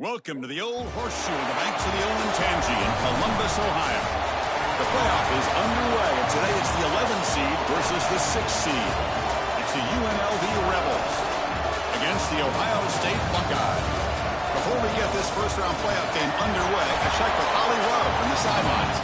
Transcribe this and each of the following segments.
Welcome to the Old Horseshoe on the banks of the Unlv in Columbus, Ohio. The playoff is underway, and today it's the 11th seed versus the 6th seed. It's the Unlv Rebels against the Ohio State Buckeyes. Before we get this first-round playoff game underway, I checked with Ollie Love on the sidelines.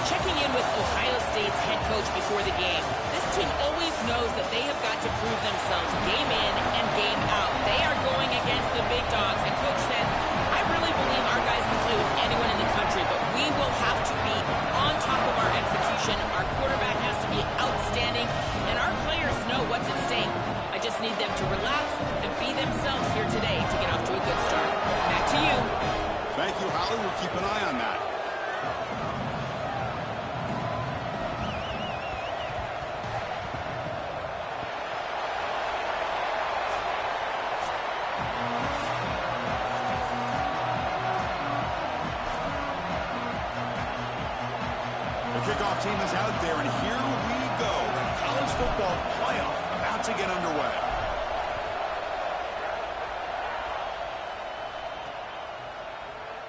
Checking in with Ohio State's head coach before the game. This team always knows that they have got to prove themselves game in and game out. They are going against the big dogs, and Coach said, I really believe our guys can play with anyone in the country, but we will have to be on top of our execution. Our quarterback has to be outstanding, and our players know what's at stake. I just need them to relax and be themselves here today to get off to a good start. Back to you. Thank you, Holly. We'll keep an eye on that. The kickoff team is out there, and here we go. The college football playoff about to get underway.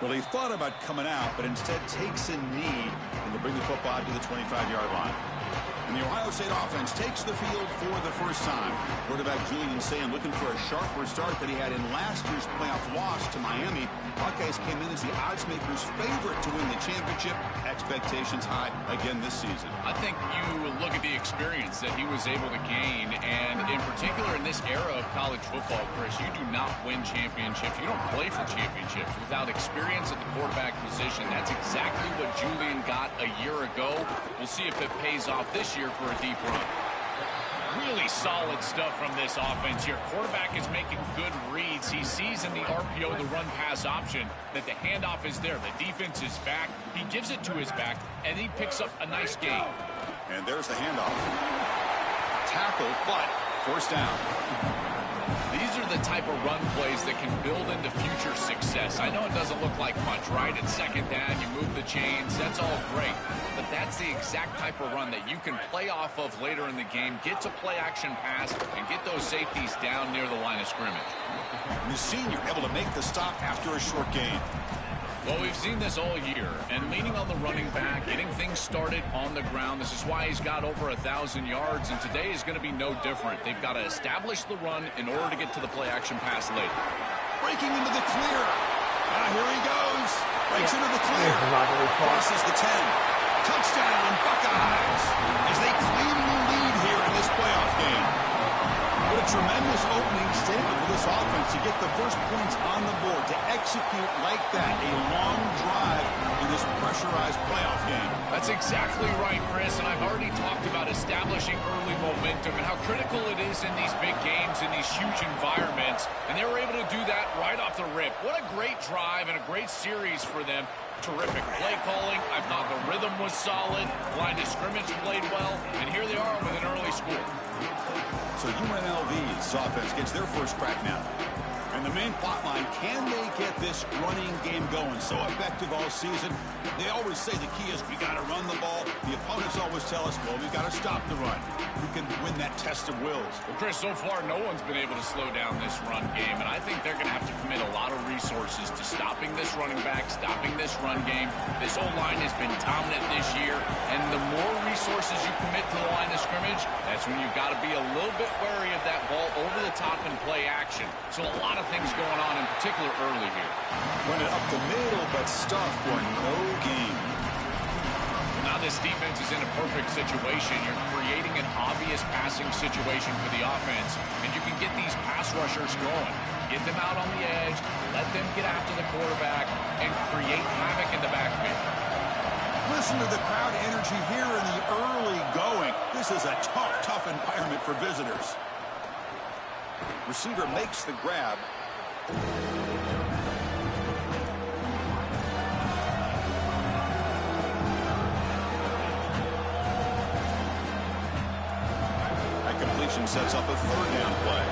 Well, he thought about coming out, but instead takes a knee and to bring the football to the 25-yard line. And the Ohio State offense takes the field for the first time. Quarterback Julian Sayin looking for a sharper start that he had in last year's playoff loss to Miami. Buckeyes came in as the odds makers' favorite to win the championship. Expectations high again this season. I think you look at the experience that he was able to gain, and in particular in this era of college football, Chris, you do not win championships. You don't play for championships without experience at the quarterback position. That's exactly what Julian got a year ago. We'll see if it pays off this year for a deep run. Really solid stuff from this offense here. Quarterback is making good reads. He sees in the RPO, the run-pass option, that the handoff is there. The defense is back. He gives it to his back, and he picks up a nice gain. And there's the handoff. Tackle, but forced down. These are the type of run plays that can build into future success. I know it doesn't look like much, right? It's second down, you move the chains, that's all great. But that's the exact type of run that you can play off of later in the game, get to play action pass, and get those safeties down near the line of scrimmage. The senior able to make the stop after a short gain. Well, we've seen this all year, and leaning on the running back, getting things started on the ground. This is why he's got over 1,000 yards, and today is going to be no different. They've got to establish the run in order to get to the play-action pass later. Breaking into the clear. Here he goes. Breaks into the clear. Crosses the 10. Touchdown, Buckeyes, as they claim the lead here in this playoff game. What a tremendous opening statement for this offense to get the first points on the board, to execute like that, a long drive in this pressurized playoff game. That's exactly right, Chris, and I've already talked about establishing early momentum and how critical it is in these big games, in these huge environments, and they were able to do that right off the rip. What a great drive and a great series for them. Terrific play calling. I thought the rhythm was solid. Line of scrimmage played well, and here they are with an early score. So UNLV's offense gets their first crack now. And the main plot line, can they get this running game going? So effective all season. They always say the key is we got to run the ball. The opponents always tell us, well, we got to stop the run. Who can win that test of wills? Well, Chris, so far no one's been able to slow down this run game, and I think they're going to have to commit a lot of resources to stopping this running back, stopping this run game. This O-line has been dominant this year, and the more resources you commit to the line of scrimmage, that's when you've got to be a little bit wary of that ball over the top and play action. So a lot of things going on, in particular early here. Run it up the middle, but stuff for no gain. Now this defense is in a perfect situation. You're creating an obvious passing situation for the offense, and you can get these pass rushers going. Get them out on the edge, let them get after the quarterback, and create havoc in the backfield. Listen to the crowd energy here in the early going. This is a tough environment for visitors. Receiver makes the grab. That completion sets up a third down play.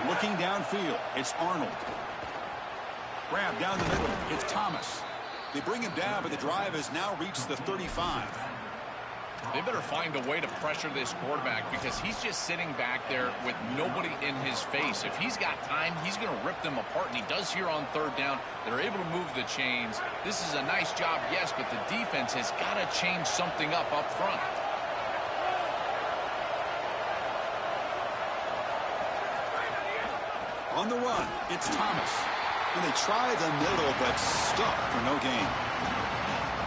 Looking downfield, it's Arnold. Grab down the middle, it's Thomas. They bring him down, but the drive has now reached the 35. They better find a way to pressure this quarterback because he's just sitting back there with nobody in his face. If he's got time, he's going to rip them apart, and he does here on third down. They're able to move the chains. This is a nice job, yes, but the defense has got to change something up front. On the run, it's Thomas. And they try the middle, but stuck for no gain.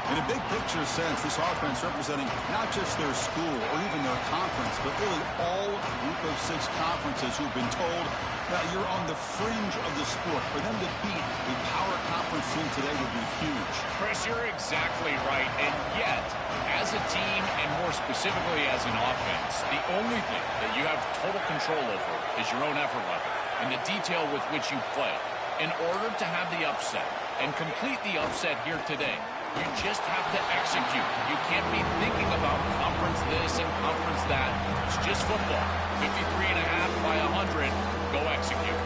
In a big picture sense, this offense representing not just their school or even their conference, but really all group of 6 conferences who've been told that you're on the fringe of the sport. For them to beat a power conference team today would be huge. Chris, you're exactly right. And yet, as a team, and more specifically as an offense, the only thing that you have total control over is your own effort level and the detail with which you play. In order to have the upset and complete the upset here today, you just have to execute. You can't be thinking about conference this and conference that. It's just football. 53.5 by 100. Go execute.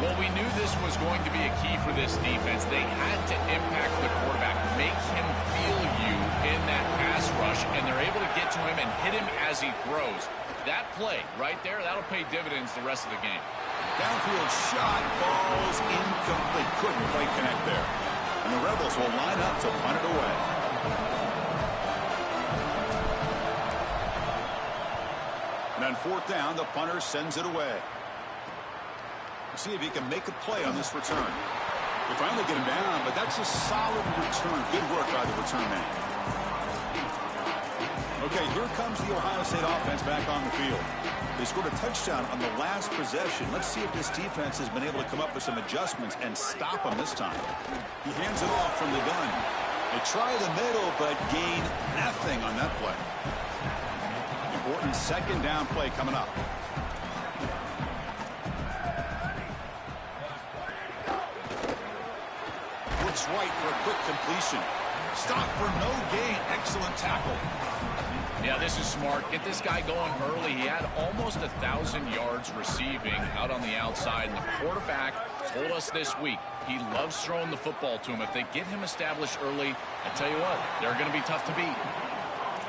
Well, we knew this was going to be a key for this defense. They had to impact the quarterback, make him feel you in that pass rush, and they're able to get to him and hit him as he throws. That play right there, that'll pay dividends the rest of the game. Downfield shot falls incomplete. Couldn't quite connect there. And the Rebels will line up to punt it away. And on fourth down, the punter sends it away. We'll see if he can make a play on this return. They finally get him down, but that's a solid return. Good work by the return man. Okay, here comes the Ohio State offense back on the field. They scored a touchdown on the last possession. Let's see if this defense has been able to come up with some adjustments and stop them this time. He hands it off from the gun. They try the middle, but gain nothing on that play. Important second down play coming up. Looks right for a quick completion. Stop for no gain. Excellent tackle. Yeah, this is smart. Get this guy going early. He had almost 1,000 yards receiving out on the outside. And the quarterback told us this week he loves throwing the football to him. If they get him established early, I tell you what, they're going to be tough to beat.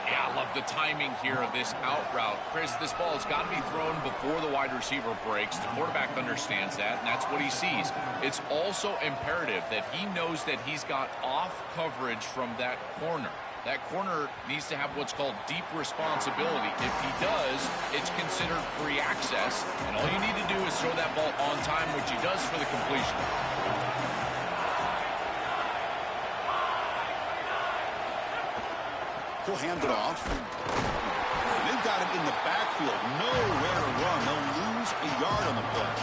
Yeah, I love the timing here of this out route. Chris, this ball has got to be thrown before the wide receiver breaks. The quarterback understands that, and that's what he sees. It's also imperative that he knows that he's got off coverage from that corner. That corner needs to have what's called deep responsibility. If he does, it's considered free access, and all you need to do is throw that ball on time, which he does for the completion. He'll hand it off. They've got him in the backfield. Nowhere to run. They'll lose a yard on the play.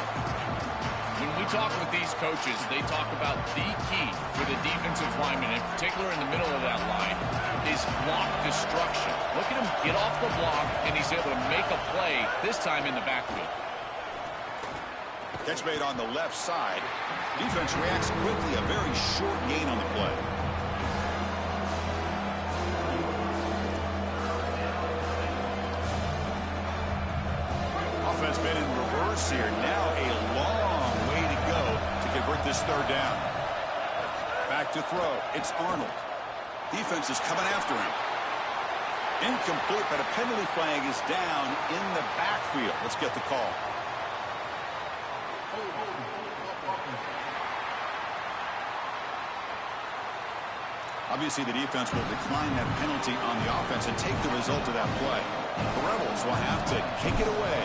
When we talk with these coaches, they talk about the key for the defensive lineman, in particular in the middle of that line, is block destruction. Look at him get off the block, and he's able to make a play, this time in the backfield. Catch made on the left side. Defense reacts quickly. A very short gain on the play. Offense been in reverse here. Now a long way to go to convert this third down. Back to throw. It's Arnold. Defense is coming after him. Incomplete, but a penalty flag is down in the backfield. Let's get the call. Obviously, the defense will decline that penalty on the offense and take the result of that play. The Rebels will have to kick it away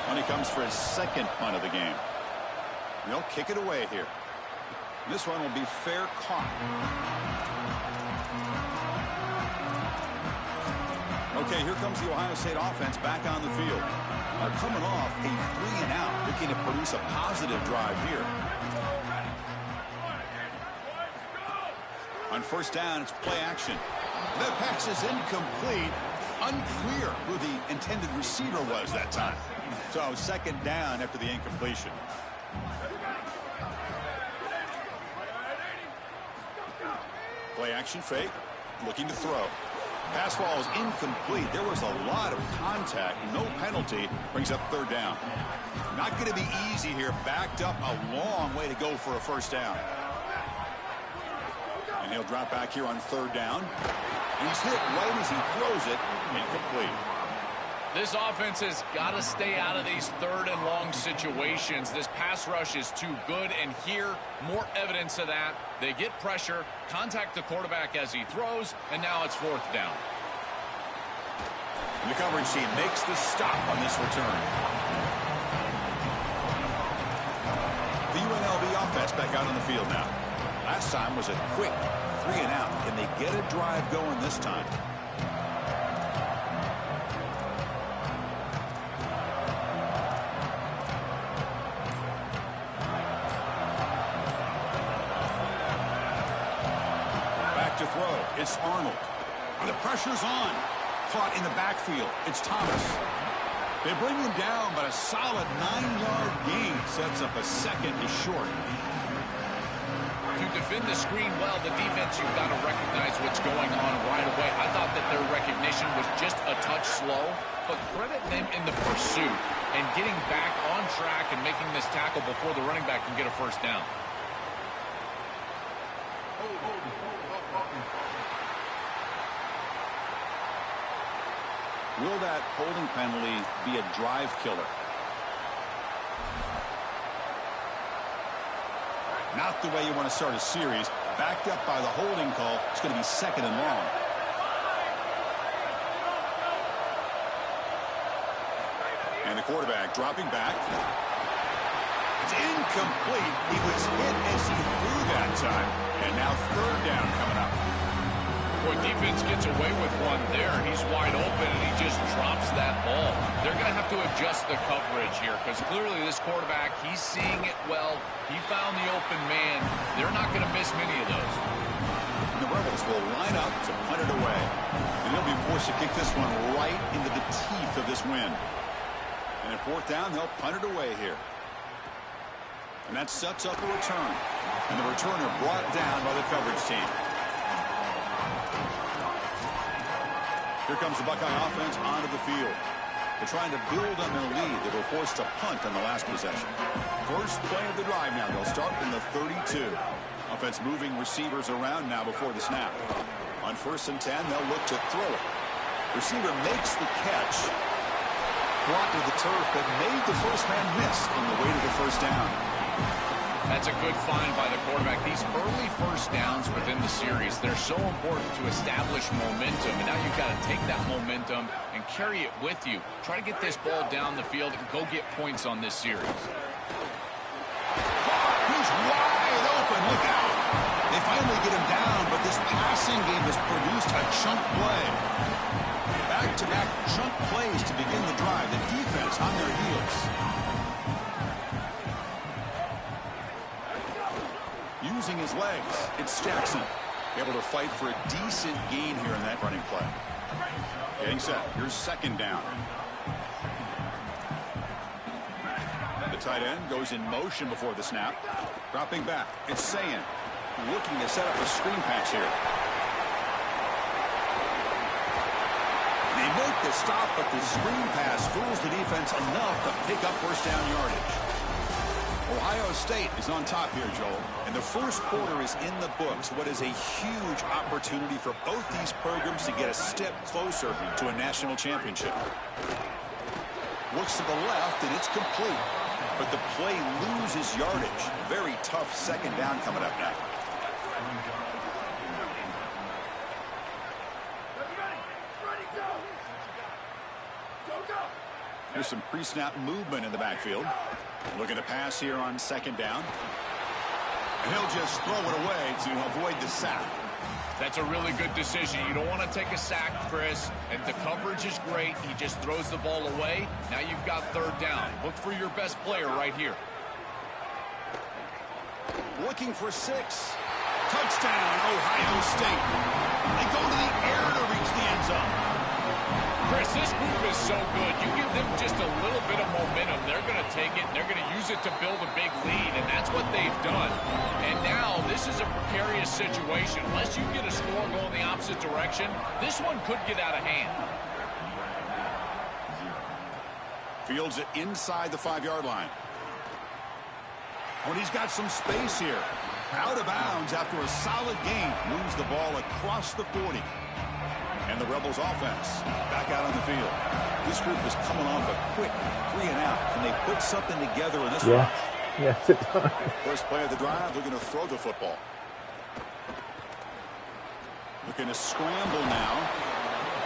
when he comes for his second punt of the game. They'll kick it away here. This one will be fair caught. Okay, here comes the Ohio State offense back on the field. Are coming off a 3-and-out, looking to produce a positive drive here. On first down, it's play action. The pass is incomplete. Unclear who the intended receiver was that time. So second down after the incompletion. Play action fake. Looking to throw. Pass ball is incomplete. There was a lot of contact. No penalty. Brings up third down. Not going to be easy here. Backed up a long way to go for a first down. And he'll drop back here on 3rd down. He's hit right as he throws it. Incomplete. This offense has got to stay out of these 3rd and long situations. This pass rush is too good, and here, more evidence of that. They get pressure, contact the quarterback as he throws, and now it's 4th down. And the coverage team makes the stop on this return. The UNLV offense back out on the field now. Last time was a quick 3 and out. Can they get a drive going this time? To throw. It's Arnold. The pressure's on. Caught in the backfield. It's Thomas. They bring him down, but a solid 9-yard gain sets up a 2nd is short. To defend the screen well, the defense, you've got to recognize what's going on right away. I thought that their recognition was just a touch slow, but credit them in the pursuit and getting back on track and making this tackle before the running back can get a 1st down. Will that holding penalty be a drive killer? Not the way you want to start a series. Backed up by the holding call. It's going to be 2nd and long. And the quarterback dropping back. It's incomplete. He was hit as he threw that time. And now 3rd down coming up. Boy, defense gets away with one there. He's wide open, and he just drops that ball. They're going to have to adjust the coverage here because clearly this quarterback, he's seeing it well. He found the open man. They're not going to miss many of those. And the Rebels will line up to punt it away. And they'll be forced to kick this one right into the teeth of this wind. And at 4th down, they'll punt it away here. And that sets up a return. And the returner brought down by the coverage team. Here comes the Buckeye offense onto the field. They're trying to build on their lead. They were forced to punt on the last possession. First play of the drive now. They'll start from the 32. Offense moving receivers around now before the snap. On 1st and 10, they'll look to throw it. Receiver makes the catch. Brought to the turf, but made the first man miss on the way to the 1st down. That's a good find by the quarterback. These early 1st downs within the series, they're so important to establish momentum. And now you've got to take that momentum and carry it with you. Try to get this ball down the field and go get points on this series. He's wide open. Look out. They finally get him down, but this passing game has produced a chunk play. Back-to-back chunk plays to begin the drive. The defense on their heels. Using his legs, it's Jackson. Able to fight for a decent gain here in that running play. Getting set. Here's 2nd down. The tight end goes in motion before the snap. Dropping back. It's Sayin. Looking to set up a screen pass here. They make the stop, but the screen pass fools the defense enough to pick up 1st down yardage. Ohio State is on top here, Joel. And the first quarter is in the books. What is a huge opportunity for both these programs to get a step closer to a national championship. Looks to the left, and it's complete. But the play loses yardage. Very tough 2nd down coming up now. There's some pre-snap movement in the backfield. Looking to pass here on 2nd down. And he'll just throw it away to avoid the sack. That's a really good decision. You don't want to take a sack, Chris, and the coverage is great. He just throws the ball away. Now you've got 3rd down. Look for your best player right here. Looking for 6. Touchdown, Ohio State. They go to the air to reach the end zone. Chris, this group is so good. You give them just a little bit of momentum, they're going to take it, and they're going to use it to build a big lead, and that's what they've done. And now this is a precarious situation. Unless you get a score going the opposite direction, this one could get out of hand. Fields it inside the 5-yard line. Oh, and he's got some space here. Out of bounds after a solid gain. Moves the ball across the 40. And the Rebels offense back out on the field. This group is coming off a quick 3 and out. Can they put something together in this one? Yes, it does. First play of the drive, looking to throw the football. Looking to scramble now.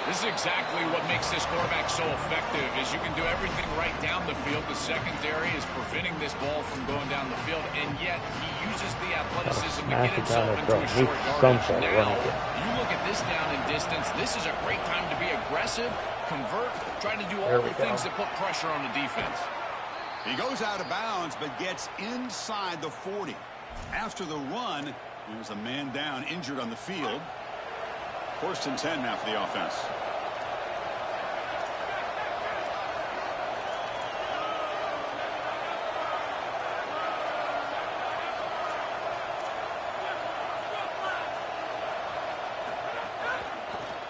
This is exactly what makes this quarterback so effective, is you can do everything right down the field. The secondary is preventing this ball from going down the field, and yet he uses the athleticism to get himself into a short yardage. Now, you look at this down and distance, this is a great time to be aggressive, convert, trying to do all the things that put pressure on the defense. He goes out of bounds, but gets inside the 40. After the run, there's a man down, injured on the field. 1st and 10 now for the offense.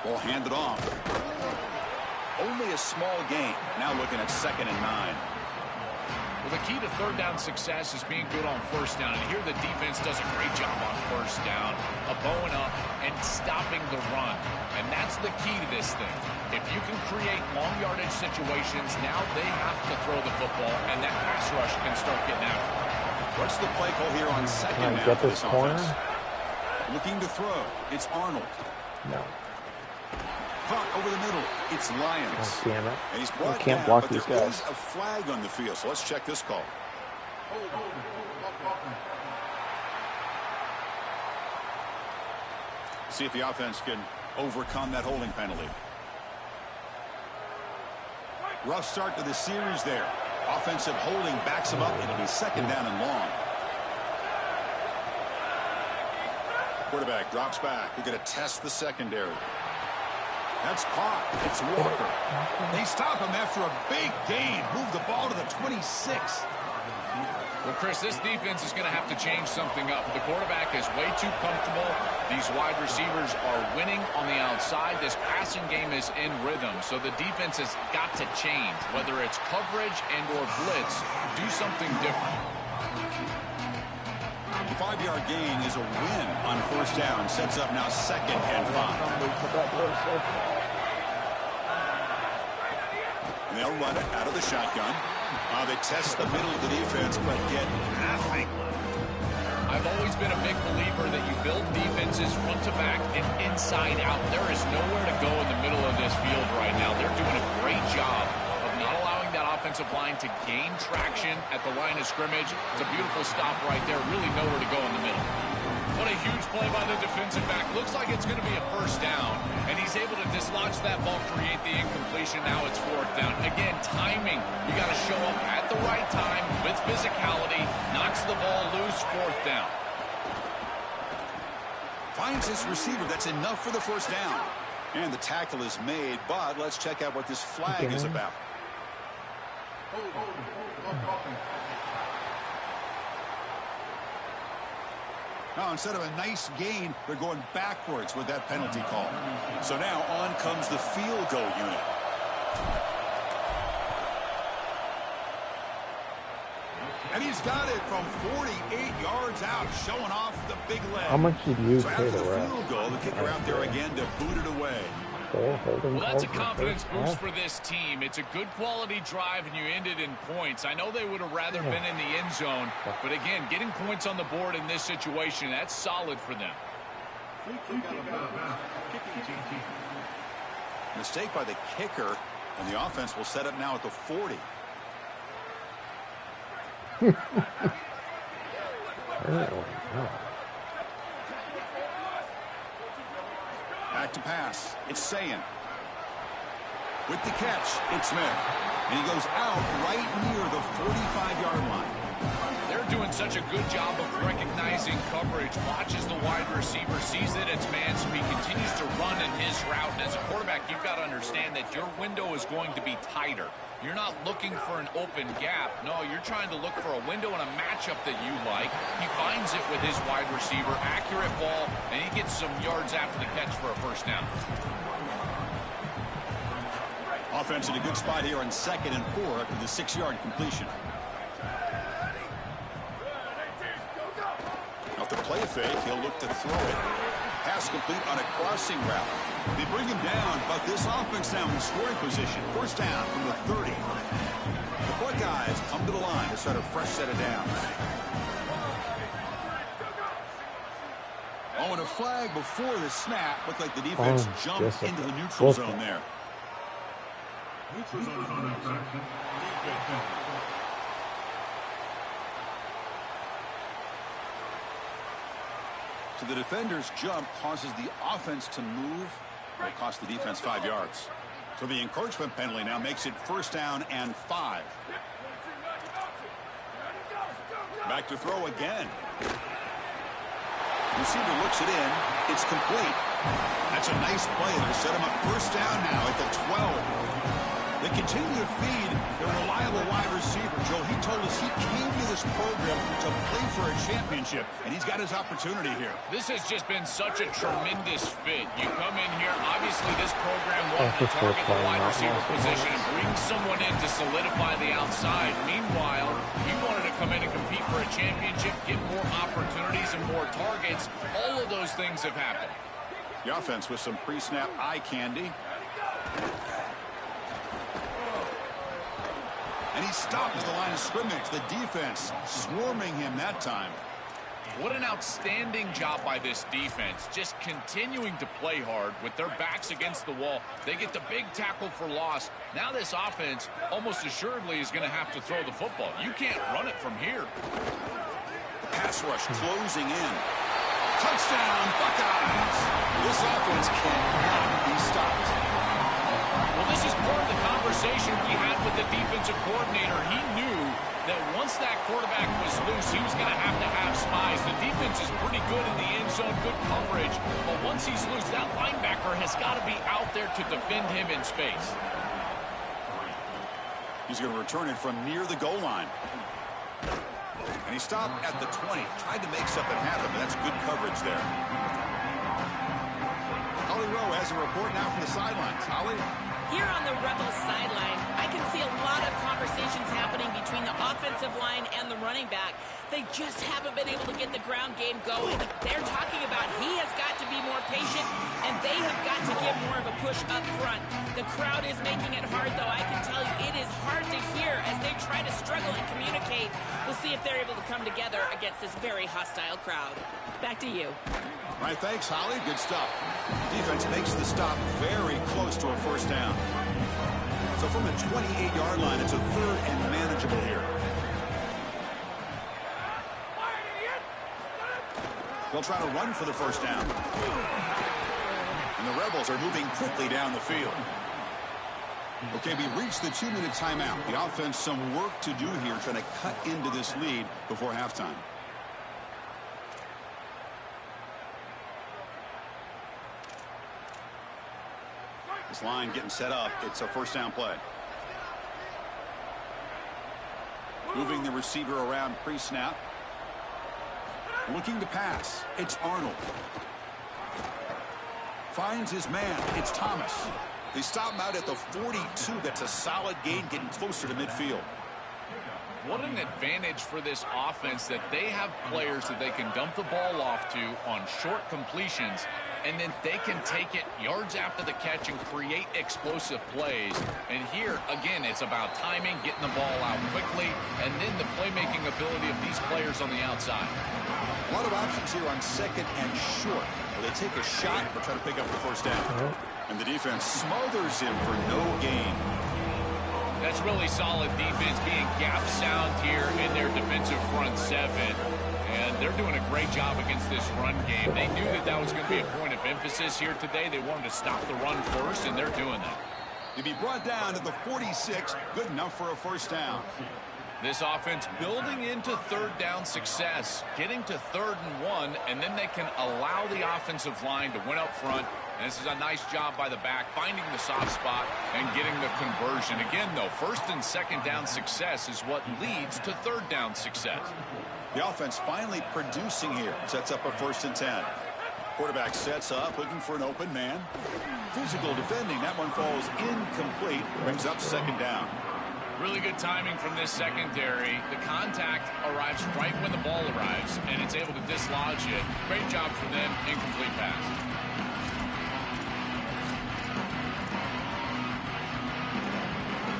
Ball handed off. Only a small gain. Now looking at 2nd and 9. Well, the key to 3rd down success is being good on 1st down. And here the defense does a great job on 1st down, bowing up and stopping the run. And that's the key to this thing. If you can create long yardage situations, now they have to throw the football, and that pass rush can start getting after it. What's the play call here on 2nd down for this offense? Looking to throw. It's Arnold. No. Caught over the middle. It's Lyons. Oh, damn it. And he's brought can't down, block but these there guys. is a flag on the field, so let's check this call. See if the offense can overcome that holding penalty. Rough start to the series there. Offensive holding backs him up. It'll be 2nd down and long. Quarterback drops back. We're going to test the secondary. That's caught. It's Walker. They stop him after a big gain. Move the ball to the 26. Well, Chris, this defense is going to have to change something up. The quarterback is way too comfortable. These wide receivers are winning on the outside. This passing game is in rhythm, so the defense has got to change. Whether it's coverage and or blitz, do something different. The 5-yard gain is a win on 1st down. Sets up now 2nd and 5. And they'll run it out of the shotgun. They test the middle of the defense, but get nothing. I've always been a big believer that you build defenses front to back and inside out. There is nowhere to go in the middle of this field right now. They're doing a great job of not allowing that offensive line to gain traction at the line of scrimmage. It's a beautiful stop right there. Really nowhere to go in the middle. What a huge play by the defensive back. Looks like it's going to be a 1st down, and he's able to dislodge that ball, create the incompletion. Now it's 4th down. Again, timing. You got to show up at the right time with physicality. Knocks the ball loose, 4th down. Finds his receiver. That's enough for the 1st down. And the tackle is made, but let's check out what this flag is about. Now, instead of a nice gain, they're going backwards with that penalty call. So now on comes the field goal unit. And he's got it from 48 yards out, showing off the big leg. How much did you so pay after the the ref? field goal, the kicker out there again to boot it away. Well, that's a confidence boost for this team. It's a good quality drive, and you ended in points. I know they would have rather been in the end zone, but again, getting points on the board in this situation, that's solid for them. Mistake by the kicker, and the offense will set up now at the 40. Back to pass. It's Sayan. With the catch, it's Smith. And he goes out right near the 45-yard line. They're doing such a good job of recognizing coverage. Watches the wide receiver, sees that it's man, so he continues to run in his route. And as a quarterback, you've got to understand that your window is going to be tighter. You're not looking for an open gap. No, you're trying to look for a window and a matchup that you like. He finds it with his wide receiver. Accurate ball, and he gets some yards after the catch for a 1st down. Offense in a good spot here on 2nd and 4 after the 6-yard completion. Off the play fake. He'll look to throw it. Pass complete on a crossing route. They bring him down, but this offense now in scoring position. First down from the 30. The Buckeyes come to the line to start a fresh set of downs. Oh, and a flag before the snap. Looked like the defense jumped into the neutral zone there. So the defender's jump causes the offense to move. It'll cost the defense 5 yards. So the encouragement penalty now makes it first down and 5. Back to throw again. Receiver looks it in. It's complete. That's a nice play. They set him up first down now at the 12. They continue to feed their reliable wide receiver. Joe, he told us he came to this program to play for a championship, and he's got his opportunity here. This has just been such a tremendous fit. You come in here, obviously this program wanted to target the wide receiver position and bring someone in to solidify the outside. Meanwhile, he wanted to come in and compete for a championship, get more opportunities and more targets. All of those things have happened. The offense with some pre-snap eye candy. And he stopped at the line of scrimmage. The defense swarming him that time. What an outstanding job by this defense. Just continuing to play hard with their backs against the wall. They get the big tackle for loss. Now this offense almost assuredly is going to have to throw the football. You can't run it from here. Pass rush closing in. Touchdown, Buckeyes. This offense cannot be stopped. Well, this is part of the conversation we had with the defensive coordinator. He knew that once that quarterback was loose, he was going to have spies. The defense is pretty good in the end zone, good coverage. But once he's loose, that linebacker has got to be out there to defend him in space. He's going to return it from near the goal line. And he stopped at the 20. Tried to make something happen, but that's good coverage there. Holly Rowe has a report now from the sidelines. Holly? Here on the Rebels sideline, I can see a lot of conversations happening between the offensive line and the running back. They just haven't been able to get the ground game going. They're talking about he has got to be more patient, and they have got to give more of a push up front. The crowd is making it hard, though. I can tell you it is hard to hear as they try to struggle and communicate. We'll see if they're able to come together against this very hostile crowd. Back to you. All right, thanks, Holly. Good stuff. Defense makes the stop very close to a first down. So from the 28-yard line, it's a third and manageable here. They'll try to run for the first down. And the Rebels are moving quickly down the field. Okay, we reached the 2-minute timeout. The offense some work to do here, trying to cut into this lead before halftime. This line getting set up. It's a first down play. Moving the receiver around pre-snap. Looking to pass. It's Arnold. Finds his man. It's Thomas. They stop him out at the 42. That's a solid gain, getting closer to midfield. What an advantage for this offense that they have players that they can dump the ball off to on short completions, and then they can take it yards after the catch and create explosive plays. And here, again, it's about timing, getting the ball out quickly, and then the playmaking ability of these players on the outside. A lot of options here on second and short. Well, they take a shot or try to pick up the first down. And the defense smothers him for no gain. That's really solid defense, being gap sound here in their defensive front seven. And they're doing a great job against this run game. They knew that that was going to be a point of emphasis here today. They wanted to stop the run first, and they're doing that. To be brought down to the 46, good enough for a first down. This offense building into third down success, getting to 3rd and 1, and then they can allow the offensive line to win up front. And this is a nice job by the back, finding the soft spot and getting the conversion. Again, though, 1st and 2nd down success is what leads to 3rd down success. The offense finally producing here. Sets up a 1st and 10. Quarterback sets up, looking for an open man. Physical defending. That one falls incomplete. Brings up 2nd down. Really good timing from this secondary. The contact arrives right when the ball arrives, and it's able to dislodge it. Great job for them. Incomplete pass.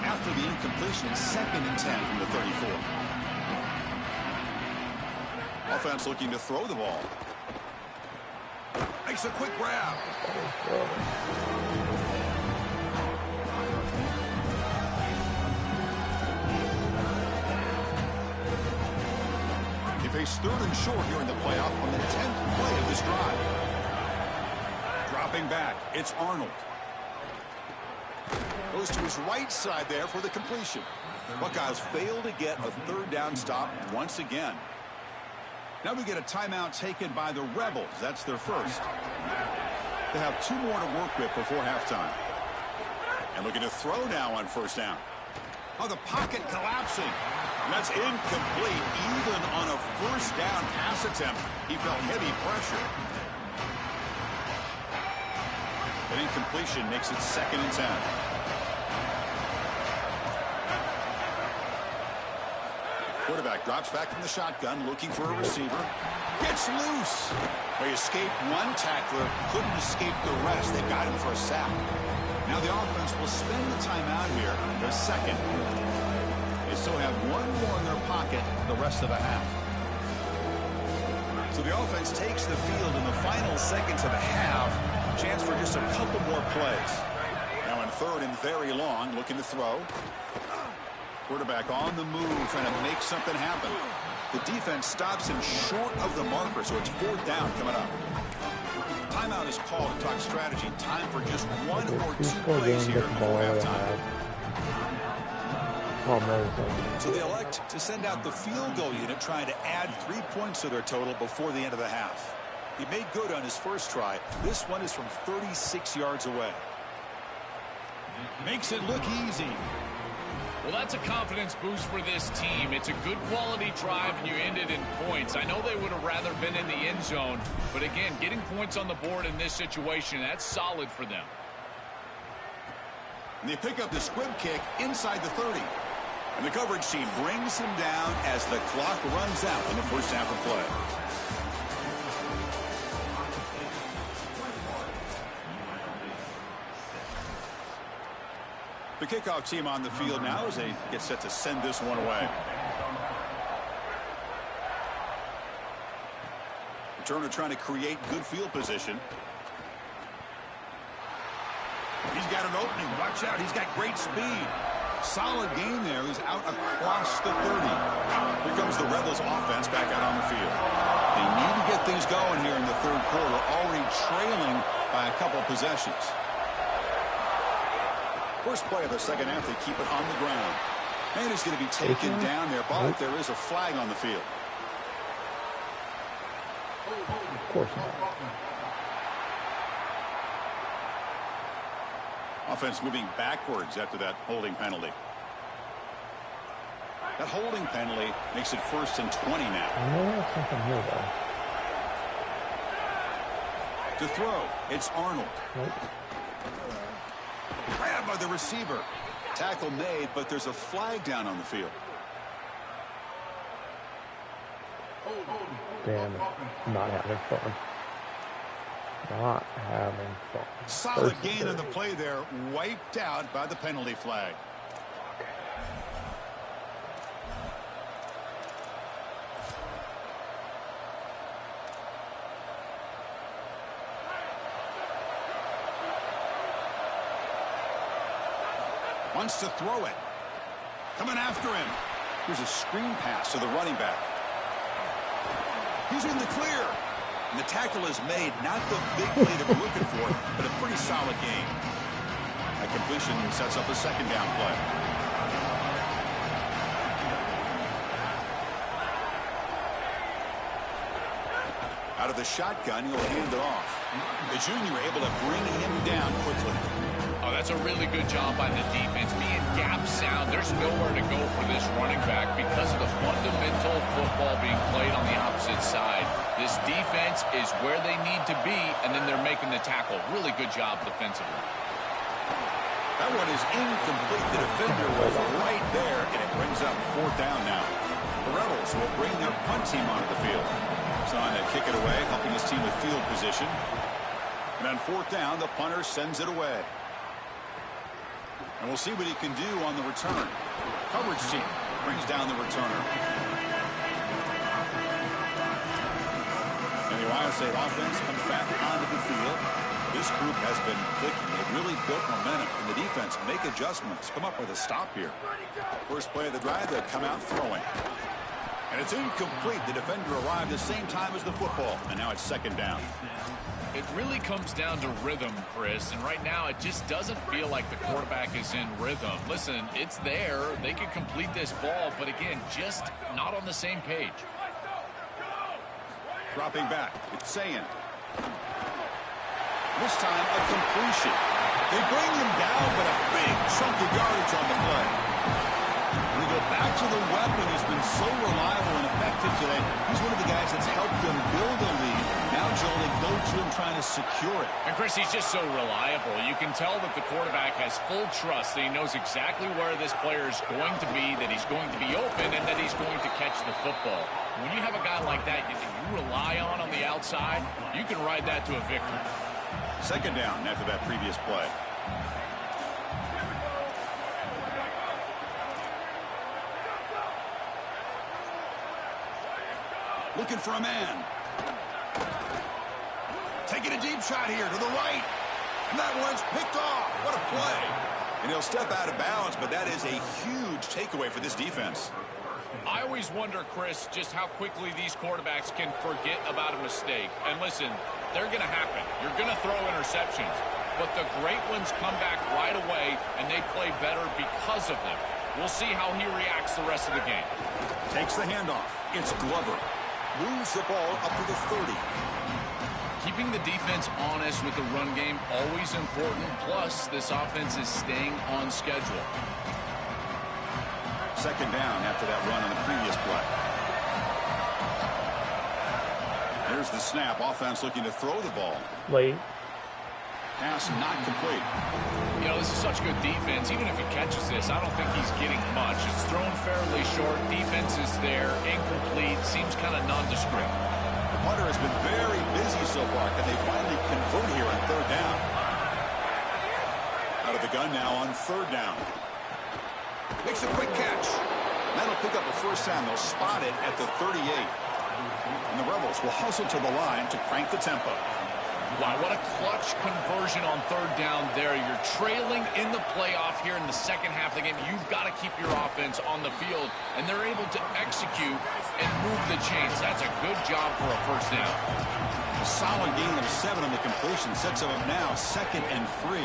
After the incompletion, 2nd and 10 from the 34. Offense looking to throw the ball. Makes a quick grab. He faced 3rd and short here in the playoff on the 10th play of this drive. Dropping back, it's Arnold. Goes to his right side there for the completion. Buckeyes fail to get a 3rd down stop once again. Now we get a timeout taken by the Rebels. That's their first. They have 2 more to work with before halftime. And looking to throw now on 1st down. Oh, the pocket collapsing. And that's incomplete. Even on a 1st down pass attempt, he felt heavy pressure. An incompletion makes it 2nd and 10. Quarterback drops back from the shotgun, looking for a receiver. Gets loose. They escaped one tackler, couldn't escape the rest. They've got him for a sack. Now the offense will spend the timeout here, their 2nd. They still have 1 more in their pocket the rest of the half. So the offense takes the field in the final seconds of the half. Chance for just a couple more plays. Now in 3rd and very long, looking to throw. Quarterback on the move, trying to make something happen. The defense stops him short of the marker, so it's 4th down coming up. Timeout is called to talk strategy. Time for just 1 or 2 plays here before halftime. So they elect to send out the field goal unit, trying to add 3 points to their total before the end of the half. He made good on his first try. This one is from 36 yards away. Makes it look easy. Well, that's a confidence boost for this team. It's a good quality drive, and you end it in points. I know they would have rather been in the end zone, but again, getting points on the board in this situation, that's solid for them. And they pick up the squib kick inside the 30. And the coverage team brings him down as the clock runs out in the 1st half of play. The kickoff team on the field now as they get set to send this one away. Returner trying to create good field position. He's got an opening. Watch out. He's got great speed. Solid game there. He's out across the 30. Here comes the Rebels offense back out on the field. They need to get things going here in the 3rd quarter, already trailing by a couple possessions. First play of the 2nd half, they keep it on the ground. And he's going to be taken down there, but there is a flag on the field. Of course not. Offense moving backwards after that holding penalty. That holding penalty makes it 1st and 20 now. I know there's something here, though. To throw, it's Arnold. Nope. Grabbed by the receiver. Tackle made, but there's a flag down on the field. Damn it. Not having fun. Not having fun. Solid gain on the play there. Wiped out by the penalty flag. Wants to throw it. Coming after him. Here's a screen pass to the running back. He's in the clear. And the tackle is made. Not the big play that we're looking for, but a pretty solid game. That completion sets up a 2nd down play. Out of the shotgun, he'll hand it off. The junior able to bring him down quickly. Oh, that's a really good job by the defense. Being gap sound, there's nowhere to go for this running back because of the fundamental football being played on the opposite side. This defense is where they need to be, and then they're making the tackle. Really good job defensively. That one is incomplete. The defender was right there, and it brings up 4th down now. The Rebels will bring their punt team onto the field. Trying to kick it away, helping his team with field position. And on 4th down, the punter sends it away. And we'll see what he can do on the return. Coverage team brings down the returner. And the Ohio State offense comes back onto the field. This group has been clicking. They've really built momentum. And the defense make adjustments. Come up with a stop here. First play of the drive, they come out throwing. And it's incomplete. The defender arrived the same time as the football. And now it's 2nd down. It really comes down to rhythm, Chris. And right now, it just doesn't feel like the quarterback is in rhythm. Listen, it's there. They could complete this ball. But again, just not on the same page. Dropping back. It's saying. This time, a completion. They bring him down, but a big chunk of yardage on the play. We go back to the weapon who's been so reliable and effective today. He's one of the guys that's helped them build a lead. Now, Joel, they go to him trying to secure it. And, Chris, he's just so reliable. You can tell that the quarterback has full trust that he knows exactly where this player is going to be, that he's going to be open, and that he's going to catch the football. When you have a guy like that you rely on the outside, you can ride that to a victory. 2nd down after that previous play. Looking for a man. Taking a deep shot here to the right. And that one's picked off. What a play. And he'll step out of bounds, but that is a huge takeaway for this defense. I always wonder, Chris, just how quickly these quarterbacks can forget about a mistake. And listen, they're going to happen. You're going to throw interceptions. But the great ones come back right away, and they play better because of them. We'll see how he reacts the rest of the game. Takes the handoff. It's Glover. Moves the ball up to the 30. Keeping the defense honest with the run game, always important. Plus, this offense is staying on schedule. 2nd down after that run on the previous play. Here's the snap. Offense looking to throw the ball. Late. Pass not complete. You know, this is such good defense. Even if he catches this, I don't think he's getting much. It's thrown fairly short. Defense is there. Incomplete. Seems kind of nondescript. The punter has been very busy so far. Can they finally convert here on 3rd down? Out of the gun now on 3rd down. Makes a quick catch. That'll pick up a 1st down. They'll spot it at the 38. And the Rebels will hustle to the line to crank the tempo. Wow, what a clutch conversion on 3rd down there. You're trailing in the playoff here in the 2nd half of the game. You've got to keep your offense on the field, and they're able to execute and move the chains. That's a good job for a 1st down. A solid gain of 7 on the completion sets them up now 2nd and 3.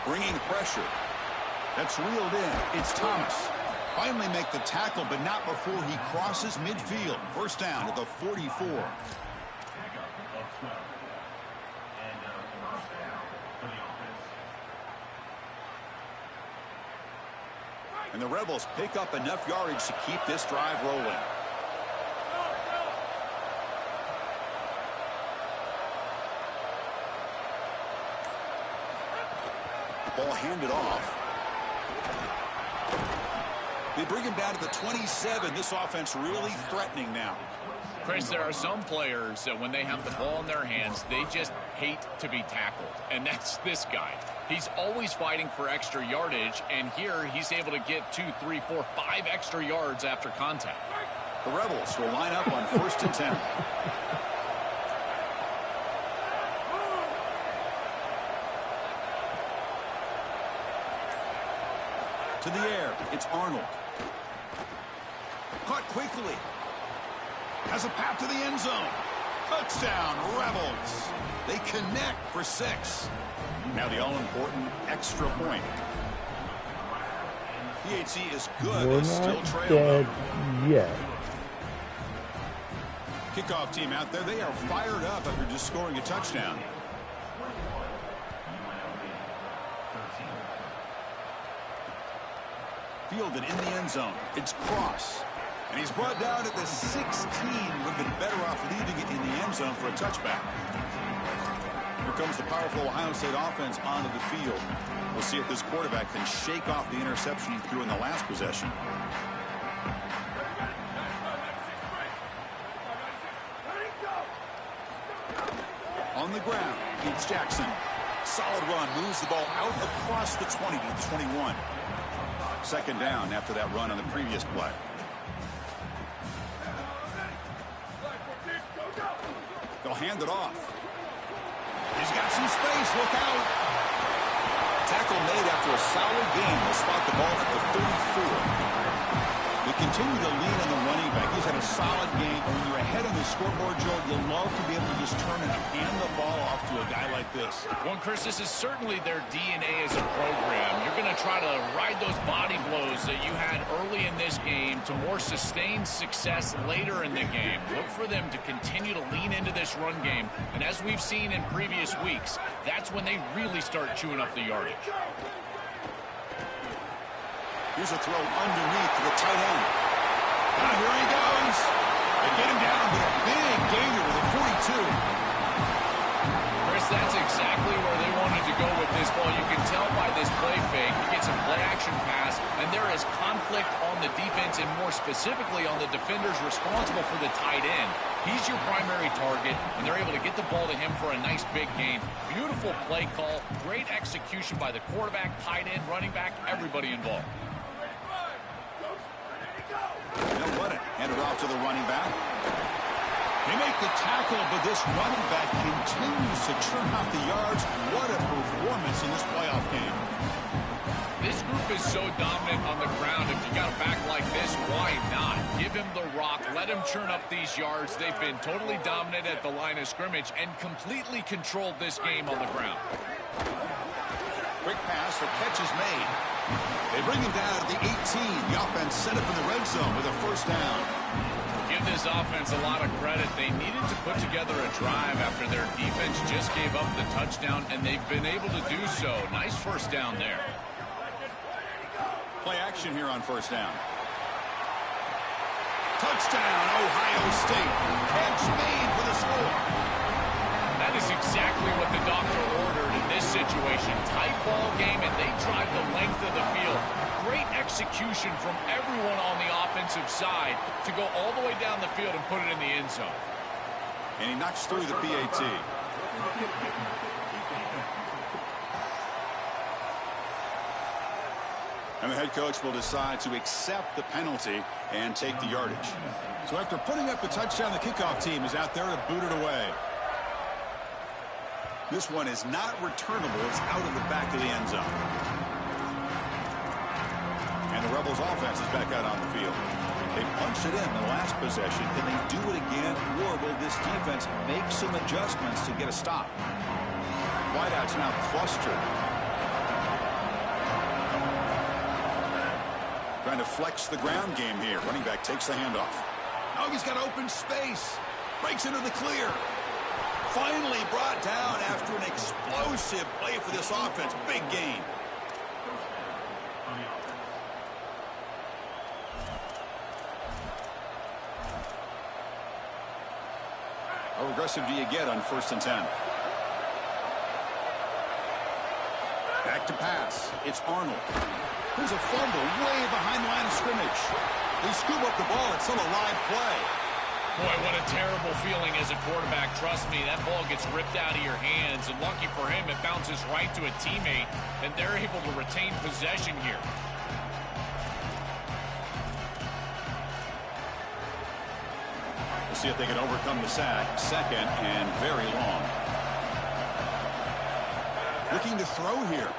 Bringing pressure. That's reeled in. It's Thomas. Finally make the tackle, but not before he crosses midfield. 1st down at the 44. And the Rebels pick up enough yardage to keep this drive rolling. Ball handed off. They bring him down to the 27. This offense really threatening now. Chris, there are some players that when they have the ball in their hands, they just hate to be tackled. And that's this guy. He's always fighting for extra yardage, and here he's able to get 2, 3, 4, 5 extra yards after contact. The Rebels will line up on 1st and 10. To the air, it's Arnold. Caught quickly. Has a path to the end zone. Touchdown, Rebels. They connect for 6. Now the all-important extra point. PHC is good. We're They still not trail. dead yet. Kickoff team out there. They are fired up after just scoring a touchdown. Fielded in the end zone. It's Cross. And he's brought down at the 16. Would have been better off leaving it in the end zone for a touchback. Here comes the powerful Ohio State offense onto the field. We'll see if this quarterback can shake off the interception he threw in the last possession. On the ground, it's Jackson. Solid run, moves the ball out across the 20 to the 21. Second down after that run on the previous play. They'll hand it off. He's got some space. Look out. Tackle made after a solid game. They'll spot the ball at the 34. We continue to lean on the running back. He's had a solid game. When you're ahead on the scoreboard, Joel, you'll love to be able to just turn and hand the ball off to a guy like this. Well, Chris, this is certainly their DNA as a program. You're going to try to ride those body blows that you had early in this game to more sustained success later in the game. Look for them to continue to lean into this run game. And as we've seen in previous weeks, that's when they really start chewing up the yardage. Here's a throw underneath to the tight end. Here he goes. They get him down, but a big gainer with a 42. Chris, that's exactly where they wanted to go with this ball. You can tell by this play fake. He gets a play-action pass, and there is conflict on the defense and more specifically on the defenders responsible for the tight end. He's your primary target, and they're able to get the ball to him for a nice big gain. Beautiful play call. Great execution by the quarterback, tight end, running back, everybody involved. They'll run it. Hand it off to the running back. They make the tackle, but this running back continues to churn out the yards. What a performance in this playoff game. This group is so dominant on the ground. If you got a back like this, why not? Give him the rock. Let him churn up these yards. They've been totally dominant at the line of scrimmage and completely controlled this game on the ground. Quick pass. The catch is made. They bring him down at the 18. The offense set up in the red zone with a first down. Give this offense a lot of credit. They needed to put together a drive after their defense just gave up the touchdown, and they've been able to do so. Nice first down there. Play action here on first down. Touchdown, Ohio State. Catch made for the score. That is exactly what the doctor ordered in this situation. Tight ball game, and they drive the length of the field. Great execution from everyone on the offensive side to go all the way down the field and put it in the end zone. And he knocks through the PAT. And the head coach will decide to accept the penalty and take the yardage. So after putting up the touchdown, the kickoff team is out there to boot it away. This one is not returnable. It's out of the back of the end zone. And the Rebels offense is back out on the field. They punched it in the last possession. Can they do it again, or will this defense make some adjustments to get a stop? Wideouts now clustered. Trying to flex the ground game here. Running back takes the handoff. Oh, he's got open space. Breaks into the clear. Finally brought down after an explosive play for this offense. Big gain. How aggressive do you get on 1st and 10? Back to pass. It's Arnold. There's a fumble way behind the line of scrimmage. They scoop up the ball. It's still a live play. Boy, what a terrible feeling as a quarterback. Trust me, that ball gets ripped out of your hands, and lucky for him, it bounces right to a teammate, and they're able to retain possession here. We'll see if they can overcome the sack. Second and very long. Looking to throw here.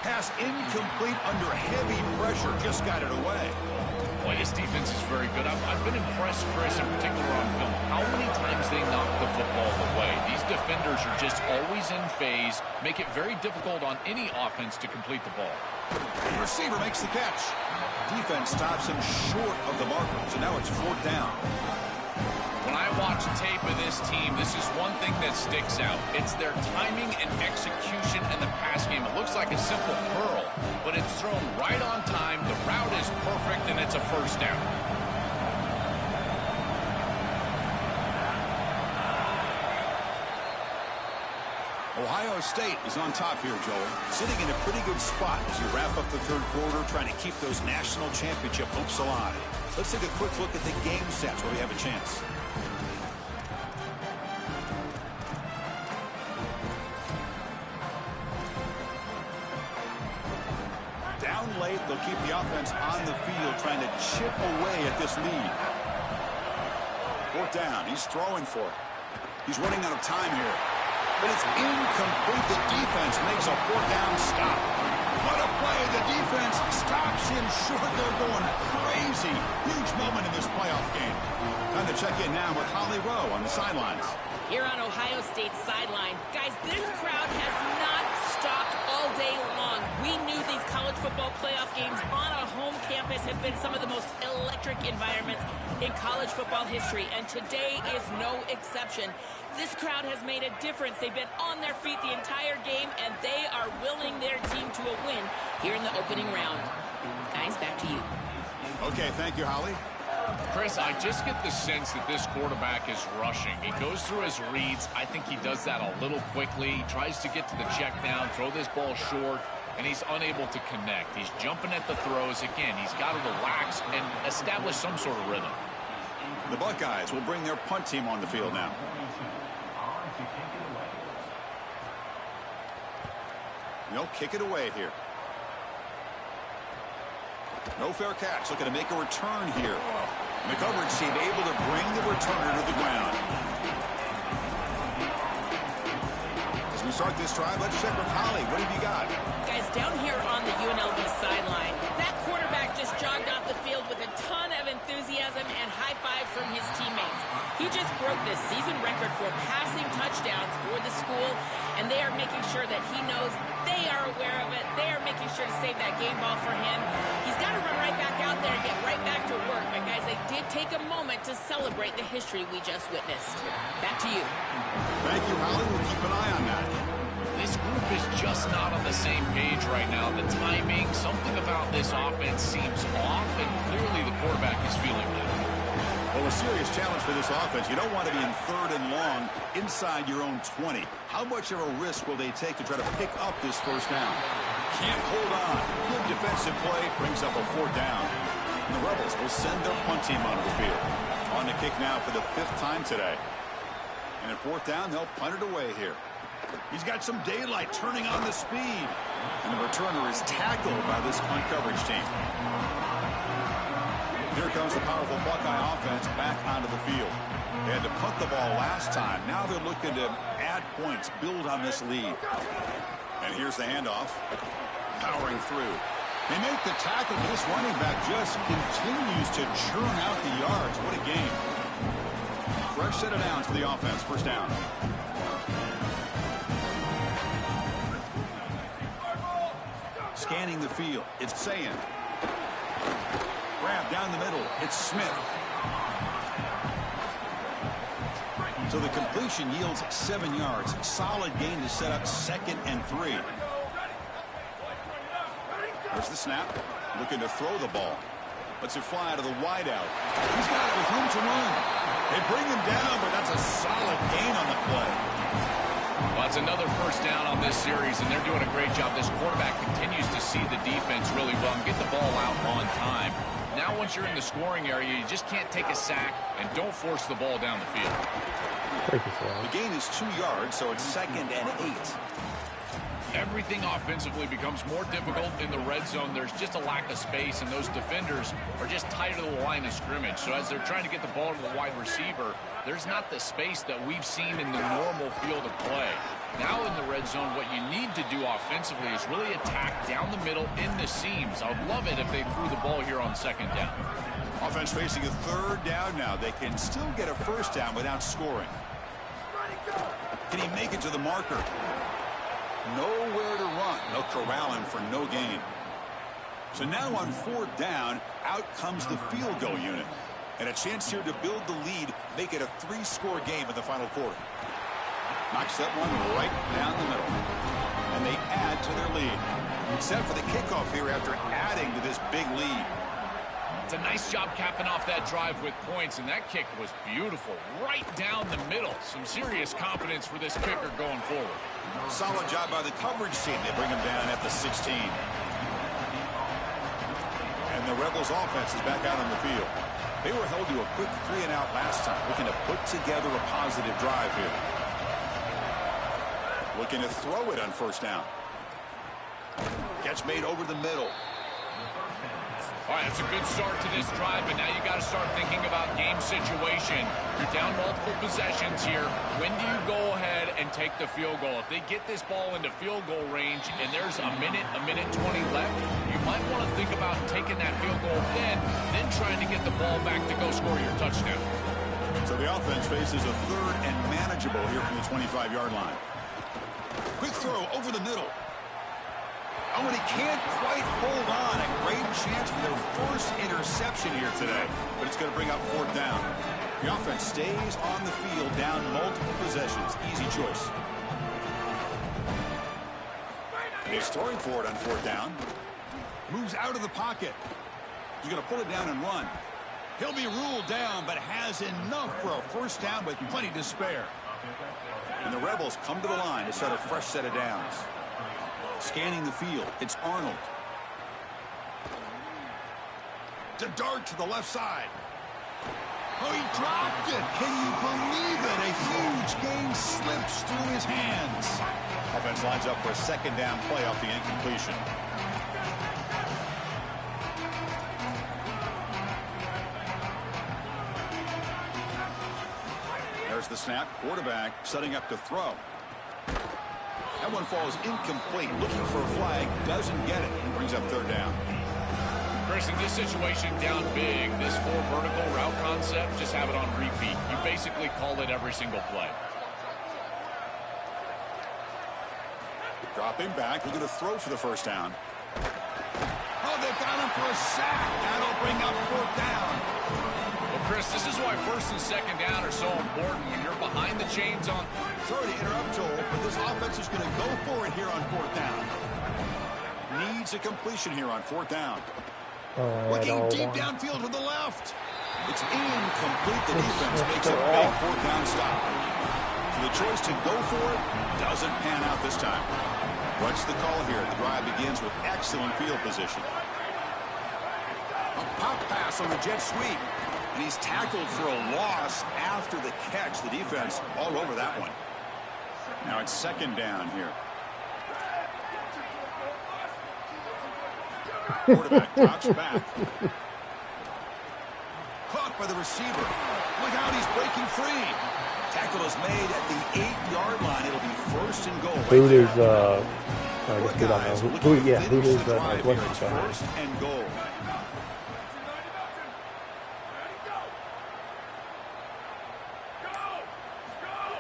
Pass incomplete under heavy pressure. Just got it away. Boy, this defense is very good. I've been impressed, Chris, in particular on film, how many times they knock the football away. These defenders are just always in phase, make it very difficult on any offense to complete the ball. The receiver makes the catch. Defense stops him short of the marker, so now it's 4th down. When I watch tape of this team, this is one thing that sticks out. It's their timing and execution in the pass game. It looks like a simple curl, but it's thrown right on time. The route is perfect, and it's a first down. Ohio State is on top here, Joel. Sitting in a pretty good spot as you wrap up the third quarter, trying to keep those national championship hopes alive. Let's take a quick look at the game sets where we have a chance. Down late, they'll keep the offense on the field, trying to chip away at this lead. Fourth down, he's throwing for it. He's running out of time here. But it's incomplete. The defense makes a fourth down stop. What a play. The defense stops him short. They're going crazy. Huge moment in this playoff game. Time to check in now with Holly Rowe on the sidelines. Here on Ohio State's sideline, guys, this crowd has not stopped all day long. We knew these college football playoff games on a home campus have been some of the most electric environments in college football history, and today is no exception. This crowd has made a difference. They've been on their feet the entire game, and they are willing their team to a win here in the opening round. Guys, back to you. Okay, thank you, Holly. Chris, I just get the sense that this quarterback is rushing. He goes through his reads. I think he does that a little quickly. He tries to get to the check down, throw this ball short, and he's unable to connect. He's jumping at the throws. Again, he's got to relax and establish some sort of rhythm. The Buckeyes will bring their punt team on the field now. They'll kick it away here. No fair catch. Looking to make a return here. And the coverage team able to bring the returner to the ground. As we start this drive, let's check with Holly. What have you got? Guys, down here on the UNLV sideline, that quarterback just jogged off the field with a ton of enthusiasm and high five from his teammates. He just broke the season record for passing touchdowns for the school, and they are making sure that he knows they are aware of it. They are making sure to save that game ball for him. He's got to run right back out there and get right back to work. But, guys, they did take a moment to celebrate the history we just witnessed. Back to you. Thank you, Holly. We'll keep an eye on that. This group is just not on the same page right now. The timing, something about this offense seems off, and clearly the quarterback is feeling that. Well, a serious challenge for this offense. You don't want to be in third and long inside your own 20. How much of a risk will they take to try to pick up this first down? Can't hold on. Good defensive play brings up a fourth down. And the Rebels will send their punt team onto the field. On the kick now for the 5th time today. And at fourth down, they'll punt it away here. He's got some daylight, turning on the speed. And the returner is tackled by this punt coverage team. Here comes the powerful Buckeye offense back onto the field. They had to punt the ball last time. Now they're looking to add points, build on this lead. And here's the handoff. Powering through. They make the tackle, but this running back just continues to churn out the yards. What a game. Fresh set of downs for the offense. First down. Scanning the field. It's Sayan. Grab down the middle. It's Smith. So the completion yields 7 yards. Solid gain to set up 2nd and 3. There's the snap. Looking to throw the ball. Lets it fly to the wideout. He's got it with room to run. They bring him down, but that's a solid gain on the play. Well, it's another first down on this series, and they're doing a great job. This quarterback continues to see the defense really well and get the ball out on time. Now, once you're in the scoring area, you just can't take a sack and don't force the ball down the field. The gain is 2 yards, so it's 2nd and 8. Everything offensively becomes more difficult in the red zone. There's just a lack of space, and those defenders are just tight to the line of scrimmage. So as they're trying to get the ball to the wide receiver, there's not the space that we've seen in the normal field of play. Now in the red zone, what you need to do offensively is really attack down the middle in the seams. I would love it if they threw the ball here on 2nd down. Offense facing a 3rd down now. They can still get a first down without scoring. Can he make it to the marker? Nowhere to run. They'll corral him for no gain. So now on 4th down, out comes the field goal unit. And a chance here to build the lead, make it a 3-score game in the final quarter. Knocks that one right down the middle. And they add to their lead. Set for the kickoff here after adding to this big lead. It's a nice job capping off that drive with points, and that kick was beautiful. Right down the middle. Some serious confidence for this kicker going forward. Solid job by the coverage team. They bring him down at the 16. And the Rebels offense is back out on the field. They were held to a quick 3-and-out last time, looking to put together a positive drive here. Looking to throw it on first down. Catch made over the middle. All right, that's a good start to this drive, but now you got to start thinking about game situation. You're down multiple possessions here. When do you go ahead and take the field goal? If they get this ball into field goal range and there's a minute 20 left, you might want to think about taking that field goal then trying to get the ball back to go score your touchdown. So the offense faces a 3rd and manageable here from the 25-yard line. Quick throw over the middle. Oh, and he can't quite hold on. A great chance for their first interception here today. But it's going to bring up 4th down. The offense stays on the field, down multiple possessions. Easy choice. He's throwing for it on 4th down. Moves out of the pocket. He's going to pull it down and run. He'll be ruled down, but has enough for a first down with plenty to spare. And the Rebels come to the line to set a fresh set of downs. Scanning the field, it's Arnold. To dart to the left side. Oh, he dropped it. Can you believe it? A huge gain slips through his hands. Offense lines up for a 2nd down play off the incompletion. There's the snap. Quarterback setting up to throw. That one falls incomplete. Looking for a flag. Doesn't get it. Brings up 3rd down. Chris, in this situation down big, this 4 vertical route concept, just have it on repeat. You basically call it every single play. Dropping back. Looking to throw for the first down. Oh, they've got him for a sack. That'll bring up 4th down. Well, Chris, this is why 1st and 2nd down are so important. When you're behind the chains on... Sorry to interrupt, Joel, but this offense is going to go for it here on 4th down. Needs a completion here on 4th down. Looking deep downfield to the left. It's incomplete. The defense makes a big 4th down stop. So the choice to go for it doesn't pan out this time. What's the call here? The drive begins with excellent field position. A pop pass on the jet sweep. And he's tackled for a loss after the catch. The defense all over that one. Now it's 2nd down here. Quarterback drops back. Caught by the receiver. Look out, he's breaking free. Tackle is made at the 8-yard line. It'll be 1st and goal. Who is Northwestern guy? 1st and goal.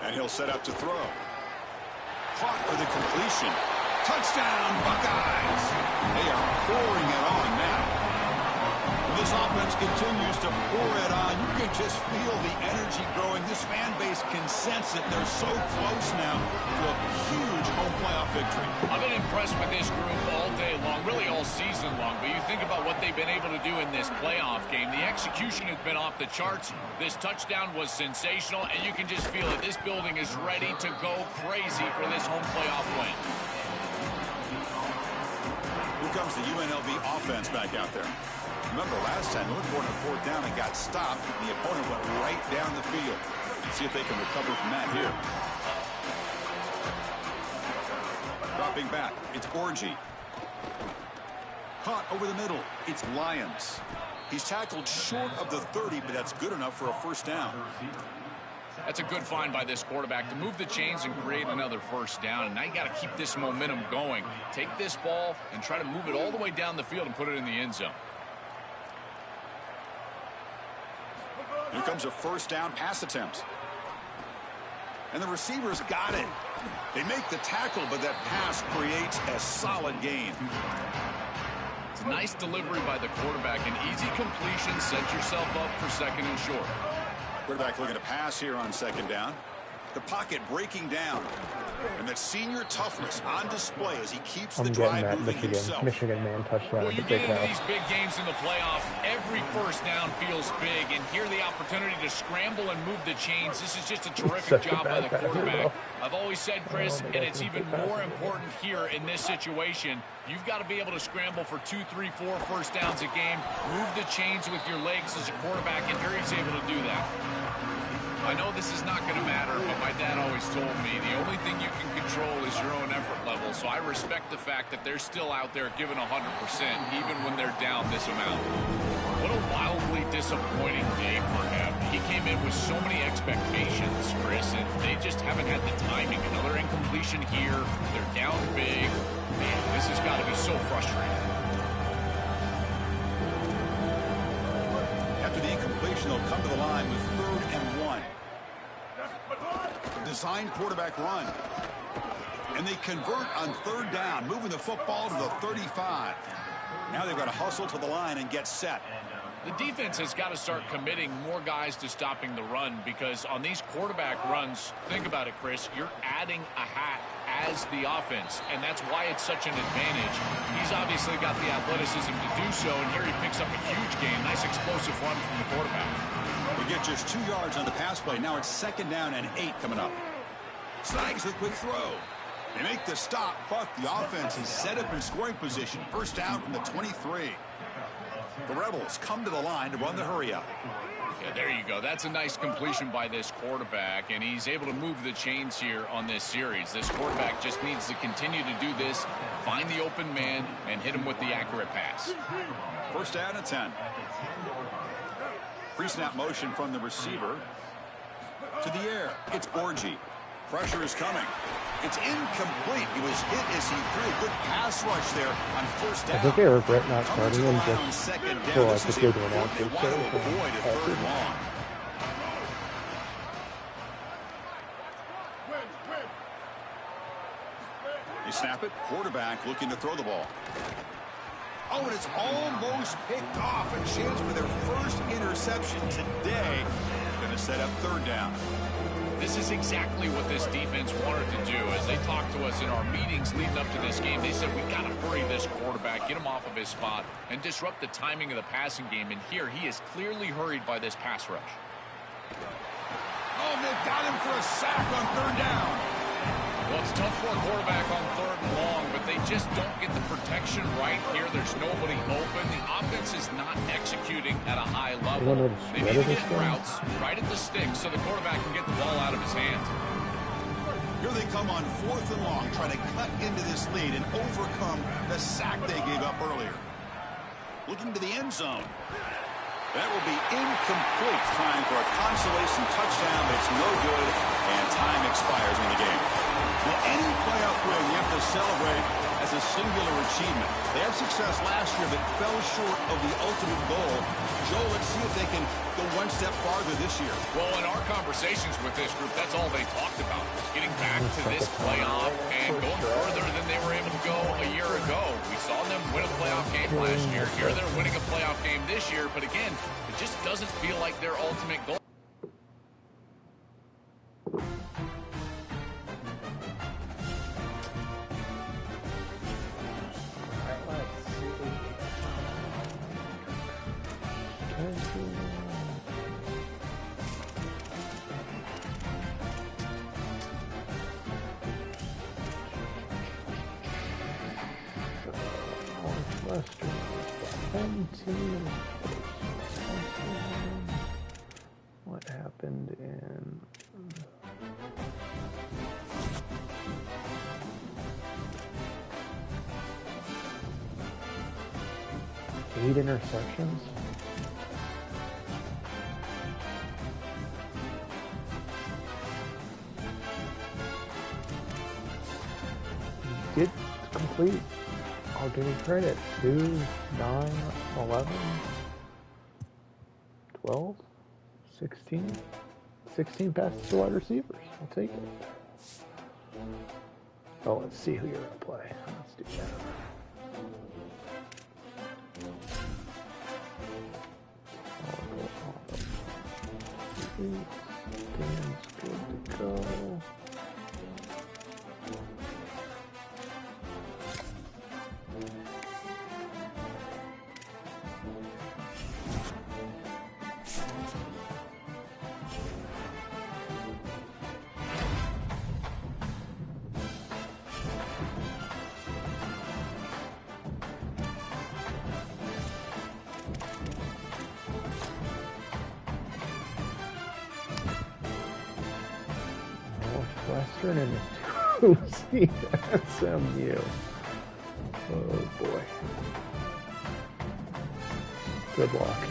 And he'll set up to throw. Caught for the completion. Touchdown, Buckeyes. They are pouring it on now. When this offense continues to pour it on, you can just feel the energy growing. This fan base can sense it. They're so close now to a huge home playoff victory. I've been impressed with this group all day long, really all season long. But you think about what they've been able to do in this playoff game. The execution has been off the charts. This touchdown was sensational, and you can just feel it. This building is ready to go crazy for this home playoff win. Here comes the UNLV offense back out there. Remember last time, they were going to 4th down and got stopped. The opponent went right down the field. Let's see if they can recover from that here. Dropping back, it's Orgy. Caught over the middle, it's Lyons. He's tackled short of the 30, but that's good enough for a first down. That's a good find by this quarterback to move the chains and create another first down. And now you got to keep this momentum going. Take this ball and try to move it all the way down the field and put it in the end zone. Here comes a first down pass attempt. And the receivers got it. They make the tackle, but that pass creates a solid gain. It's a nice delivery by the quarterback. An easy completion. Set yourself up for 2nd and short. Quarterback looking to pass here on 2nd down. The pocket breaking down. And that senior toughness on display as he keeps the I'm drive getting that moving himself. Michigan man touchdown. Well, you get into these big games in the playoffs, every first down feels big, and here the opportunity to scramble and move the chains. This is just a terrific job by the quarterback. I've always said, Chris, and it's even more important here in this situation, you've got to be able to scramble for 2, 3, 4 first downs a game, move the chains with your legs as a quarterback, and here he's able to do that. I know this is not going to matter, but my dad always told me the only thing you can control is your own effort level, so I respect the fact that they're still out there giving 100%, even when they're down this amount. What a wildly disappointing day for him. He came in with so many expectations, Chris, and they just haven't had the timing. Another incompletion here. They're down big. Man, this has got to be so frustrating. After the incompletion, they'll come to the line with 3rd and 1. Design quarterback run. And they convert on 3rd down, moving the football to the 35. Now they've got to hustle to the line and get set. The defense has got to start committing more guys to stopping the run, because on these quarterback runs, think about it, Chris, you're adding a hat as the offense, and that's why it's such an advantage. He's obviously got the athleticism to do so, and here he picks up a huge gain. Nice explosive run from the quarterback. We get just 2 yards on the pass play. Now it's 2nd down and 8 coming up. Snags the quick throw. They make the stop, but the offense is set up in scoring position. 1st down from the 23. The Rebels come to the line to run the hurry-up. Yeah, there you go. That's a nice completion by this quarterback, and he's able to move the chains here on this series. This quarterback just needs to continue to do this, find the open man, and hit him with the accurate pass. 1st down and 10. Pre-snap motion from the receiver to the air. It's Orji. Pressure is coming. It's incomplete. He was hit as he threw a good pass rush there on 1st down. I think they regret not starting him just for like the good one They want to avoid a 3rd long. They snap it. Quarterback looking to throw the ball. Oh, and it's almost picked off. A chance for their first interception today. Going to set up 3rd down. This is exactly what this defense wanted to do. As they talked to us in our meetings leading up to this game, they said, we've got to hurry this quarterback, get him off of his spot, and disrupt the timing of the passing game. And here, he is clearly hurried by this pass rush. Oh, they've got him for a sack on 3rd down. Well, it's tough for a quarterback on 3rd and long, but they just don't get the protection right here. There's nobody open. The offense is not executing at a high level. They need to get routes right at the stick so the quarterback can get the ball out of his hands. Here they come on 4th and long, trying to cut into this lead and overcome the sack they gave up earlier. Looking to the end zone. That will be incomplete. Time for a consolation touchdown, but it's no good, and time expires in the game. Well, any playoff win you have to celebrate as a singular achievement. They had success last year, but fell short of the ultimate goal. Joe, let's see if they can go one step farther this year. Well, in our conversations with this group, that's all they talked about, getting back to this playoff and going further than they were able to go a year ago. We saw them win a playoff game last year. Here they're winning a playoff game this year, but again, it just doesn't feel like their ultimate goal. What happened in eight interceptions? Did complete. I'll give you credit. 2, 9, 11, 12, 16. 16 passes to wide receivers. I'll take it. Oh, let's see who you're going to play. Let's do that. Dan's good to go. Western and the 2 seed SMU. Oh boy. Good luck.